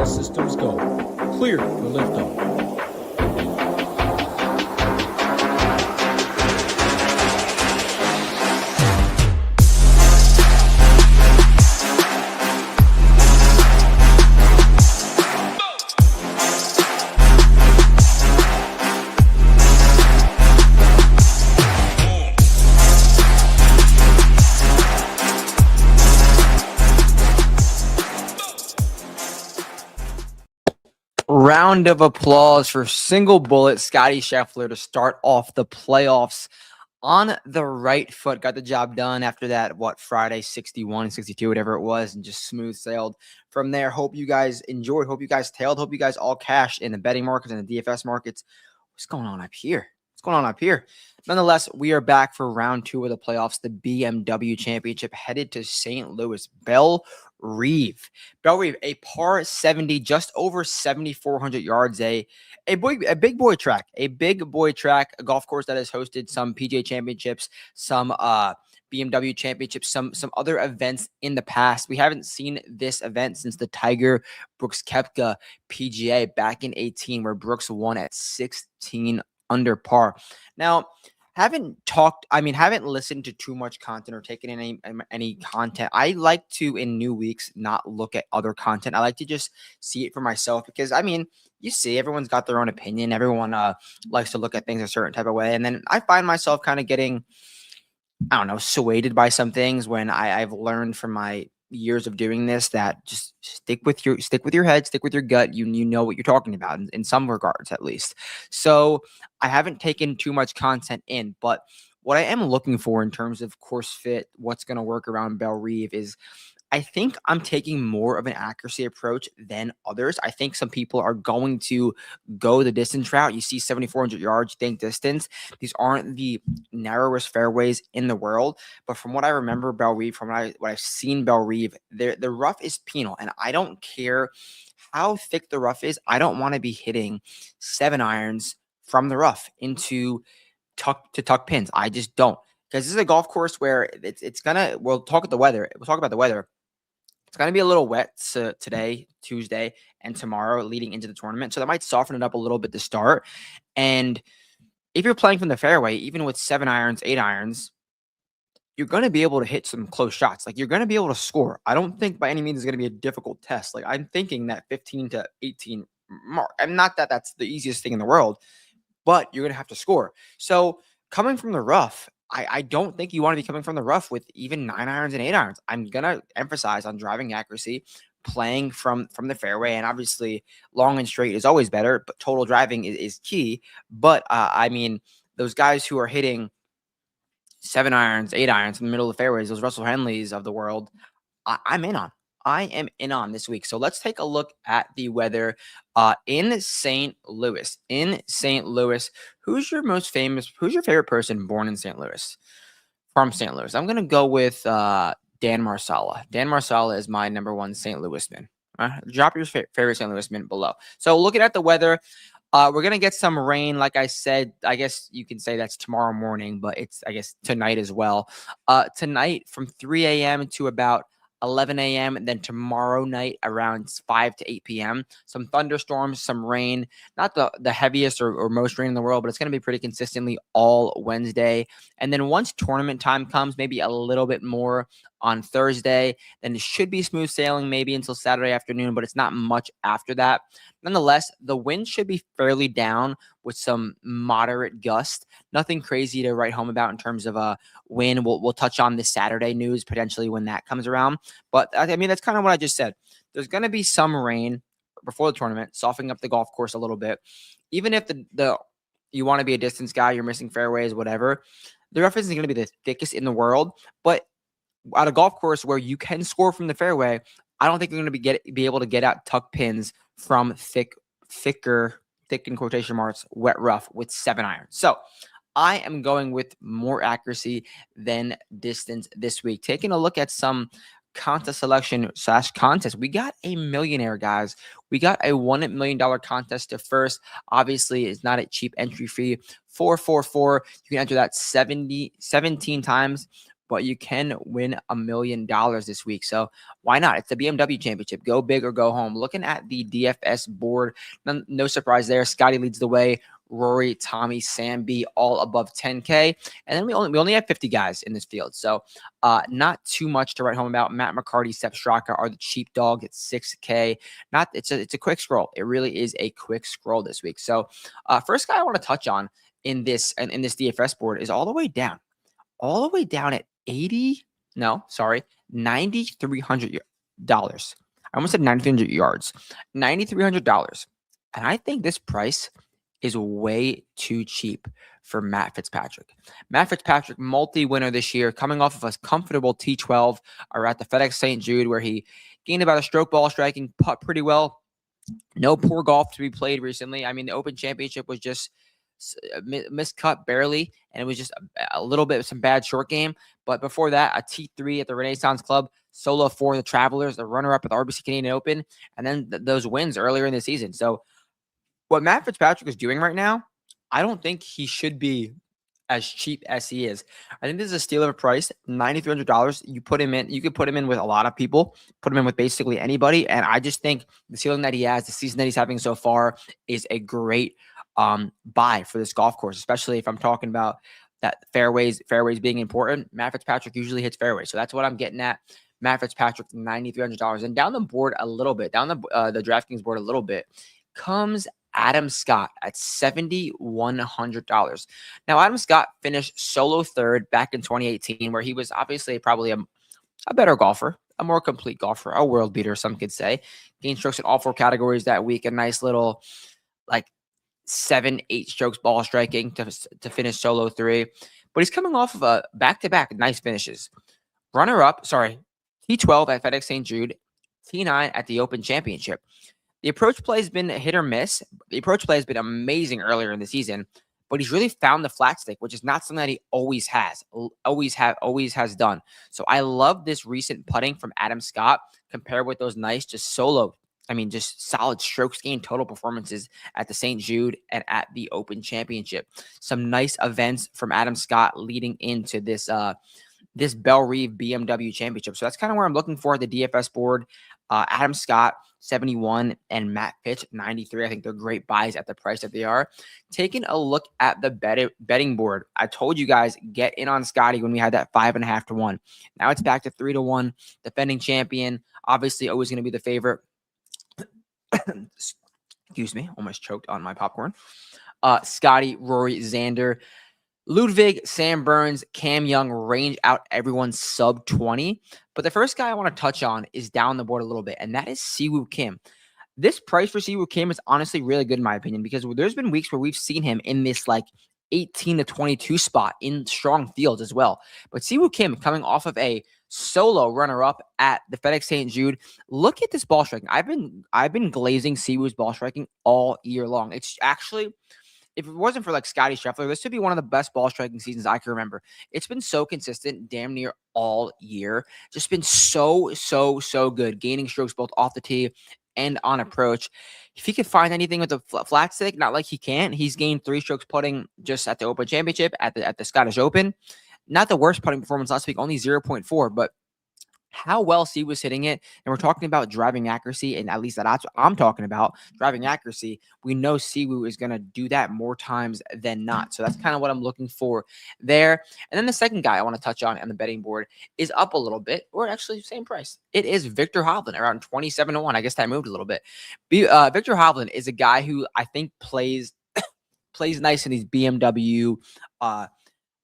All systems go. Clear for liftoff. Round of applause for single bullet Scotty Scheffler to start off the playoffs on the right foot. Got the job done after that, Friday, 61, 62, whatever it was, and just smooth sailed from there. Hope you guys enjoyed. Hope you guys tailed. Hope you guys all cashed in the betting markets and the DFS markets. What's going on up here? Nonetheless, we are back for round 2 of the playoffs. The BMW Championship headed to St. Louis. Bellerive, a par 70, just over 7,400 yards. A big boy track, a golf course that has hosted some PGA championships, some BMW championships, some other events in the past. We haven't seen this event since the Tiger Brooks Koepka PGA back in 18, where Brooks won at 16 under par. Now, haven't listened to too much content or taken any content. I like to, in new weeks, not look at other content. I like to just see it for myself because, you see, everyone's got their own opinion. Everyone likes to look at things a certain type of way. And then I find myself kind of getting, swayed by some things when I've learned from my years of doing this that just stick with your head, stick with your gut. You know what you're talking about in some regards, at least. So I haven't taken too much content in, but what I am looking for in terms of course fit, what's going to work around Bellerive is I think I'm taking more of an accuracy approach than others. I think some people are going to go the distance route. You see 7,400 yards, think distance. These aren't the narrowest fairways in the world. But from what I remember Bellerive, from what I've seen Bellerive, the rough is penal. And I don't care how thick the rough is. I don't want to be hitting 7 irons from the rough into tuck pins. I just don't. Because this is a golf course where we'll talk about the weather. It's going to be a little wet today, Tuesday, and tomorrow leading into the tournament. So that might soften it up a little bit to start. And if you're playing from the fairway, even with 7 irons, 8 irons, you're going to be able to hit some close shots. Like, you're going to be able to score. I don't think by any means it's going to be a difficult test. Like, I'm thinking that 15 to 18 mark. And not that that's the easiest thing in the world, but you're going to have to score. So coming from the rough, I don't think you want to be coming from the rough with even 9 irons and 8 irons. I'm going to emphasize on driving accuracy, playing from the fairway, and obviously long and straight is always better, but total driving is key. But, those guys who are hitting 7 irons, 8 irons in the middle of the fairways, those Russell Henleys of the world, I'm in on. I am in on this week. So let's take a look at the weather in St. Louis. Who's your favorite person born in St. Louis? From St. Louis. I'm going to go with Dan Marsala. Dan Marsala is my number 1 St. Louisman. Drop your favorite St. Louisman below. So looking at the weather, we're going to get some rain. Like I said, I guess you can say that's tomorrow morning, but it's, I guess, tonight as well. Tonight from 3 a.m. to about 11 a.m. and then tomorrow night around 5 to 8 p.m. Some thunderstorms, some rain, not the heaviest or most rain in the world, but it's going to be pretty consistently all Wednesday. And then once tournament time comes, maybe a little bit more on Thursday, then it should be smooth sailing maybe until Saturday afternoon, but it's not much after that. Nonetheless, the wind should be fairly down with some moderate gust. Nothing crazy to write home about in terms of a wind. We'll touch on the Saturday news potentially when that comes around. But that's kind of what I just said. There's going to be some rain before the tournament, softening up the golf course a little bit. Even if you want to be a distance guy, you're missing fairways, whatever, the rough isn't going to be the thickest in the world. But at a golf course where you can score from the fairway, I don't think you're going to be able to get out tuck pins from thick in quotation marks, wet rough with 7 irons. So I am going with more accuracy than distance this week. Taking a look at some contest selection / contest. We got a millionaire, guys. We got a $1 million contest to first. Obviously, it's not a cheap entry fee. 444. You can enter that 17 times. but you can win $1 million this week. So why not? It's the BMW Championship. Go big or go home. Looking at the DFS board, no surprise there. Scotty leads the way. Rory, Tommy, Sam B, all above 10K. And then we only have 50 guys in this field. So not too much to write home about. Matt McCarty, Sepp Straka are the cheap dogs at 6K. It's a quick scroll. It really is a quick scroll this week. So first guy I want to touch on in this DFS board is all the way down at $9,300. I almost said $9,300 yards, $9,300. And I think this price is way too cheap for Matt Fitzpatrick. Matt Fitzpatrick, multi-winner this year, coming off of a comfortable T12 or at the FedEx St. Jude, where he gained about a stroke ball striking, putt pretty well. No poor golf to be played recently. I mean, the Open Championship was just miscut barely, and it was just a little bit of some bad short game. But before that, a T3 at the Renaissance Club, solo for the Travelers, the runner-up at the RBC Canadian Open, and then those wins earlier in the season. So what Matt Fitzpatrick is doing right now, I don't think he should be as cheap as he is. I think this is a steal of a price, $9,300. You could put him in with a lot of people, put him in with basically anybody. And I just think the ceiling that he has, the season that he's having so far, is a great buy for this golf course, especially if I'm talking about that fairways being important. Matt Fitzpatrick usually hits fairways. So that's what I'm getting at. Matt Fitzpatrick, $9,300. And down the board a little bit, down the DraftKings board a little bit, comes Adam Scott at $7,100. Now, Adam Scott finished solo third back in 2018, where he was obviously probably a better golfer, a more complete golfer, a world beater, some could say. Gained strokes in all four categories that week. A nice little 7-8 strokes ball striking to finish solo 3. But he's coming off of a back-to-back nice finishes. Runner-up, T12 at FedEx St. Jude, T9 at the Open Championship. The approach play has been hit or miss. The approach play has been amazing earlier in the season, but he's really found the flat stick, which is not something that he always has done. So I love this recent putting from Adam Scott compared with those nice, just solid strokes gained total performances at the St. Jude and at the Open Championship. Some nice events from Adam Scott leading into this Bellerive BMW Championship. So that's kind of where I'm looking for at the DFS board. Adam Scott, 71, and Matt Fitch, 93. I think they're great buys at the price that they are. Taking a look at the betting board, I told you guys, get in on Scotty when we had that 5.5 to 1. Now it's back to 3 to 1. Defending champion, obviously always going to be the favorite. Excuse me, almost choked on my popcorn. Scotty, Rory, Xander, Ludwig, Sam Burns, Cam Young range out everyone's sub 20. But the first guy I want to touch on is down the board a little bit, and that is Siwoo Kim. This price for Siwoo Kim is honestly really good in my opinion, because there's been weeks where we've seen him in this 18 to 22 spot in strong fields as well. But Siwoo Kim coming off of a solo runner-up at the FedEx St. Jude. Look at this ball striking. I've been glazing Siwoo's ball striking all year long. It's actually, if it wasn't for Scotty Scheffler, this would be one of the best ball striking seasons I can remember. It's been so consistent, damn near all year. Just been so good, gaining strokes both off the tee and on approach. If he could find anything with a flat stick, not like he can't. He's gained 3 strokes putting just at the Open Championship, at the Scottish Open. Not the worst putting performance last week, only 0.4, but how well C was hitting it. And we're talking about driving accuracy, and at least that's what I'm talking about, driving accuracy. We know Siwoo is going to do that more times than not. So that's kind of what I'm looking for there. And then the second guy I want to touch on the betting board is up a little bit, or actually same price. It is Viktor Hovland, around 27 to 1. I guess that moved a little bit. Viktor Hovland is a guy who I think plays nice in these BMW,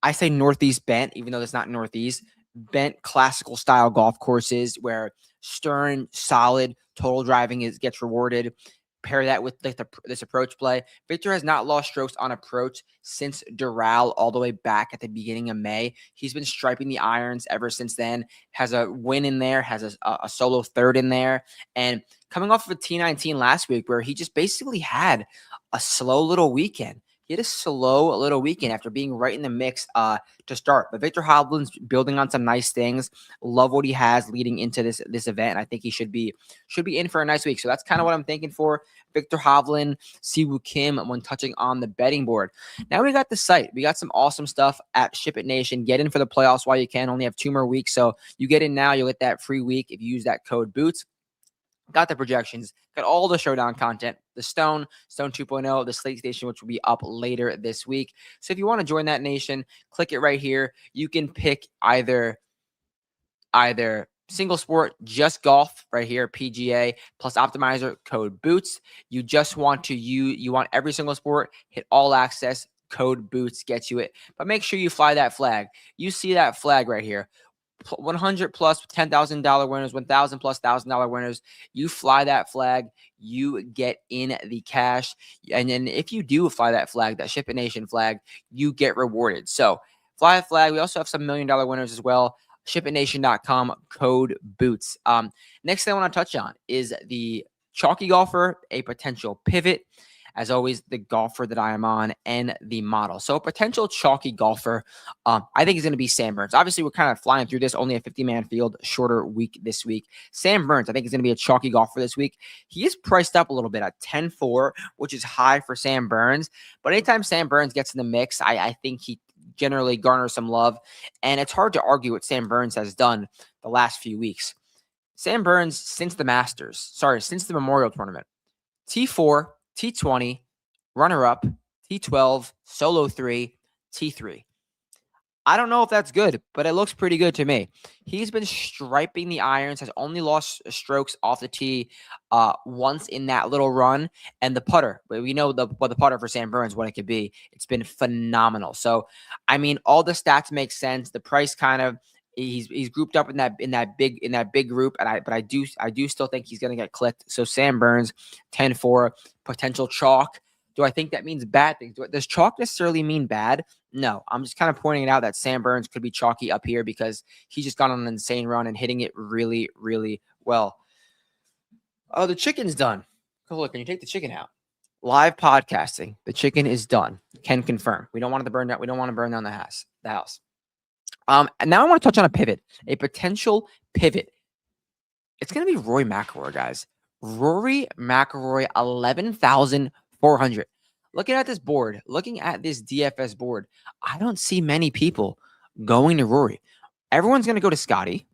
I say Northeast bent, even though it's not Northeast, bent classical style golf courses where stern, solid, total driving gets rewarded. Pair that with this approach play. Viktor has not lost strokes on approach since Doral all the way back at the beginning of May. He's been striping the irons ever since then. Has a win in there, has a solo third in there. And coming off of a T19 last week where he just basically had a slow little weekend. he had a slow little weekend after being right in the mix to start. But Viktor Hovland's building on some nice things. Love what he has leading into this event. I think he should be in for a nice week. So that's kind of what I'm thinking for Viktor Hovland, Siwoo Kim when touching on the betting board. Now we got the site. We got some awesome stuff at Ship It Nation. Get in for the playoffs while you can. Only have 2 more weeks. So you get in now, you'll get that free week if you use that code BOOTS. Got the projections, got all the showdown content, the Stone 2.0, the Slate Station, which will be up later this week. So if you want to join that nation, click it right here. You can pick either single sport, just golf right here, PGA plus optimizer, code BOOTS. You just want to you want every single sport, hit all access, code BOOTS gets you it. But make sure you fly that flag. You see that flag right here. 100 plus $10,000 winners, 1,000 plus $1,000 winners. You fly that flag, you get in the cash. And then if you do fly that flag, that Ship It Nation flag, you get rewarded. So fly a flag. We also have some $1 million winners as well. ShipItNation.com, code BOOTS. Next thing I want to touch on is the chalky golfer, a potential pivot. As always, the golfer that I am on and the model. So a potential chalky golfer, I think is going to be Sam Burns. Obviously, we're kind of flying through this. Only a 50-man field, shorter week this week. Sam Burns, I think, is going to be a chalky golfer this week. He is priced up a little bit at 10-4, which is high for Sam Burns. But anytime Sam Burns gets in the mix, I think he generally garners some love. And it's hard to argue what Sam Burns has done the last few weeks. Sam Burns, since the Memorial Tournament, T4, T20, runner-up, T12, solo 3, T3. I don't know if that's good, but it looks pretty good to me. He's been striping the irons, has only lost strokes off the tee once in that little run. And the putter, we know the putter for Sam Burns, what it could be. It's been phenomenal. So, I mean, all the stats make sense. The price kind of, he's grouped up in that big group, but I do still think he's going to get clicked. So Sam Burns, 10-4, potential chalk. Do I think that means bad things? Does chalk necessarily mean bad? No, I'm just kind of pointing it out that Sam Burns could be chalky up here because he's just gone on an insane run and hitting it really, really well. Oh, the chicken's done. Oh, look, can you take the chicken out? Live podcasting. The chicken is done. Can confirm. We don't want to burn down. We don't want to burn down the house. And now I want to touch on a pivot, a potential pivot. It's going to be Rory McIlroy, guys. Rory McIlroy, 11,400. Looking at this board, looking at this DFS board, I don't see many people going to Rory. Everyone's going to go to Scotty.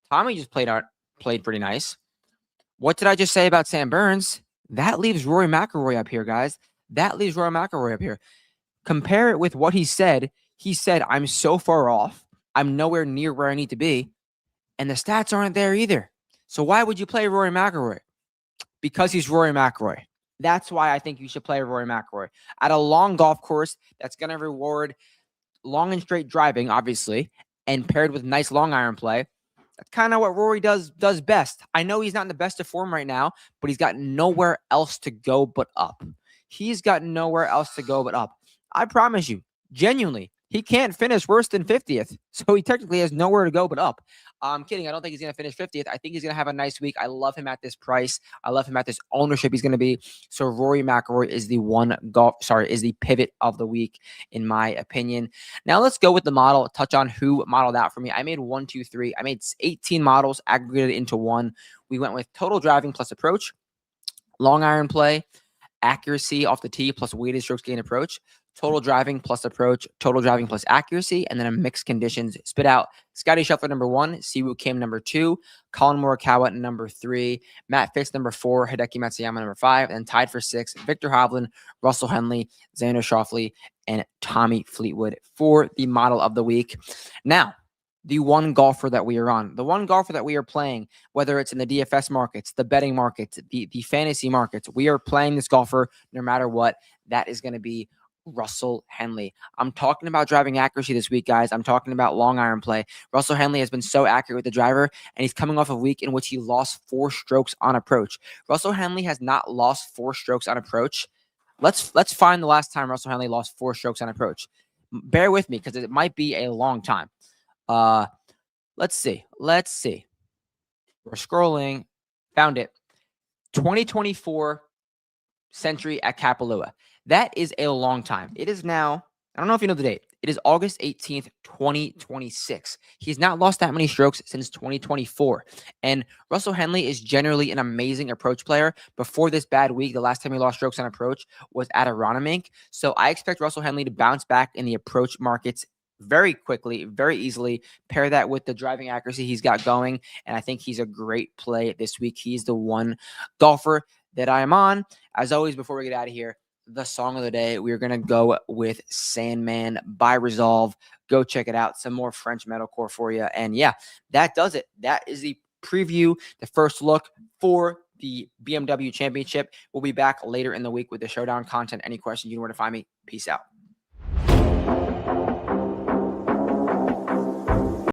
Tommy just played pretty nice. What did I just say about Sam Burns? That leaves Rory McIlroy up here, guys. That leaves Rory McIlroy up here. Compare it with what he said. He said, I'm so far off. I'm nowhere near where I need to be. And the stats aren't there either. So why would you play Rory McIlroy? Because he's Rory McIlroy. That's why I think you should play Rory McIlroy. At a long golf course that's going to reward long and straight driving, obviously, and paired with nice long iron play, that's kind of what Rory does best. I know he's not in the best of form right now, but he's got nowhere else to go but up. He's got nowhere else to go but up. I promise you, genuinely, he can't finish worse than 50th. So he technically has nowhere to go but up. I'm kidding. I don't think he's going to finish 50th. I think he's going to have a nice week. I love him at this price. I love him at this ownership he's going to be. So Rory McIlroy is the pivot of the week, in my opinion. Now let's go with the model. Touch on who modeled out for me. I made 1, 2, 3. I made 18 models aggregated into one. We went with total driving plus approach, long iron play, accuracy off the tee plus weighted strokes gain approach, total driving plus approach, total driving plus accuracy, and then a mixed conditions spit out Scotty Scheffler number 1, Siwoo Kim number 2, Colin Morikawa number 3, Matt Fitz number 4, Hideki Matsuyama number 5, and tied for 6, Viktor Hovland, Russell Henley, Xander Schauffele, and Tommy Fleetwood for the model of the week. Now, the one golfer that we are on, the one golfer that we are playing, whether it's in the DFS markets, the betting markets, the fantasy markets, we are playing this golfer no matter what. That is going to be Russell Henley. I'm talking about driving accuracy this week, guys. I'm talking about long iron play. Russell Henley has been so accurate with the driver, and he's coming off a week in which he lost 4 strokes on approach. Russell Henley has not lost 4 strokes on approach. Let's find the last time Russell Henley lost 4 strokes on approach. Bear with me because it might be a long time. Let's see. We're scrolling. Found it. 2024 Century at Kapalua. That is a long time. It is now, I don't know if you know the date. It is August 18th, 2026. He's not lost that many strokes since 2024. And Russell Henley is generally an amazing approach player. Before this bad week, the last time he lost strokes on approach was at Aronimink. So I expect Russell Henley to bounce back in the approach markets very quickly, very easily. Pair that with the driving accuracy he's got going, and I think he's a great play this week. He's the one golfer that I am on. As always, before we get out of here, the song of the day, we're going to go with Sandman by Resolve. Go check it out. Some more French metalcore for you. And yeah, that does it. That is the preview, the first look for the BMW Championship. We'll be back later in the week with the showdown content. Any questions, you know where to find me. Peace out.